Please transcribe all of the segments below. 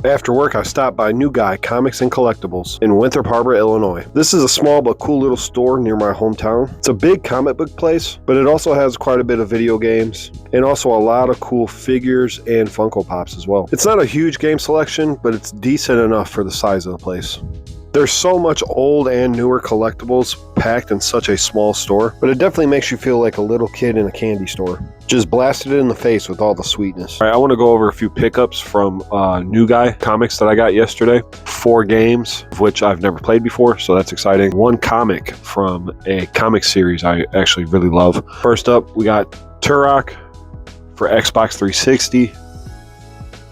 After work, I stopped by New Guy Comics and Collectibles in Winthrop Harbor, Illinois. This is a small but cool little store near my hometown. It's a big comic book place, but it also has quite a bit of video games and also a lot of cool figures and Funko Pops as well. It's not a huge game selection, but it's decent enough for the size of the place. There's so much old and newer collectibles packed in such a small store, but it definitely makes you feel like a little kid in a candy store. Just blasted it in the face with all the sweetness. All right, I want to go over a few pickups from New Guy Comics that I got yesterday. 4 games, of which I've never played before, so that's exciting. 1 comic from a comic series I actually really love. First up, we got Tur Rock for Xbox 360.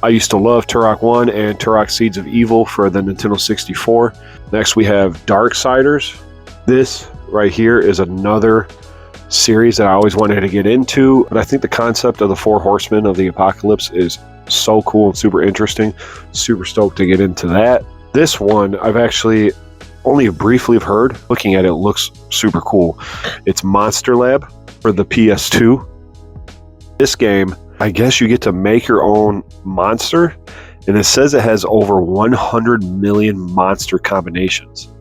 I used to love Tur Rock 1 and Tur Rock Seeds of Evil for the Nintendo 64. Next we have Darksiders. This right here is another series that I always wanted to get into, but I think the concept of the 4 horsemen of the apocalypse is so cool and super interesting. Super stoked to get into that. This one I've actually only briefly heard. Looking at it, looks super cool. It's Monster Lab for the PS2. This game, I guess you get to make your own monster, and it says it has over 100 million monster combinations.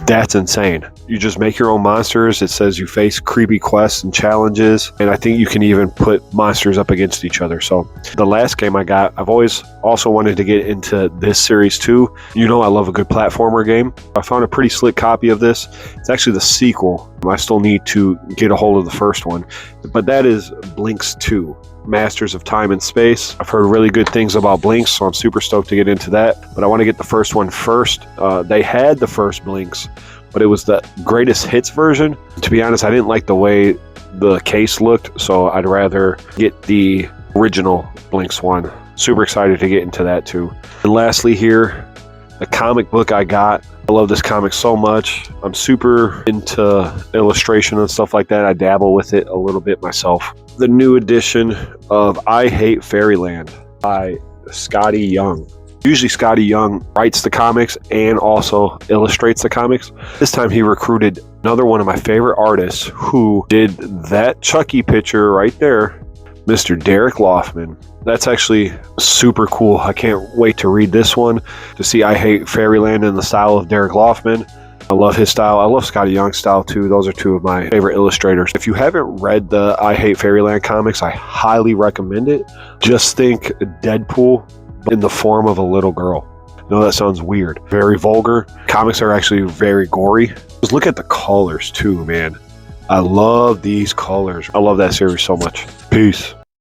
That's insane. You just make your own monsters. It says you face creepy quests and challenges, and I think you can even put monsters up against each other. So the last game I got, I've always also wanted to get into this series too. You know I love a good platformer game. I found a pretty slick copy of this. It's actually the sequel. I still need to get a hold of the first one, but that is Blinks 2. Masters of Time and Space. I've heard really good things about Blinks, so I'm super stoked to get into that, but I want to get the first one first. They had the first Blinks, but it was the greatest hits version. To be honest, I didn't like the way the case looked, so I'd rather get the original Blinks one. Super excited to get into that too. And lastly here, the comic book I got. I love this comic so much. I'm super into illustration and stuff like that. I dabble with it a little bit myself. The new edition of I Hate Fairyland by Scotty Young. Usually Scotty Young writes the comics and also illustrates the comics. This time he recruited another one of my favorite artists who did that Chucky picture right there, Mr. Derek Loffman. That's actually super cool. I can't wait to read this one, to see I Hate Fairyland in the style of Derek Loffman. I love his style. I love Scotty Young's style too. Those are 2 of my favorite illustrators. If you haven't read the I Hate Fairyland comics, I highly recommend it. Just think Deadpool in the form of a little girl. I know that sounds weird. Very vulgar. Comics are actually very gory. Just look at the colors too, man. I love these colors. I love that series so much. Peace.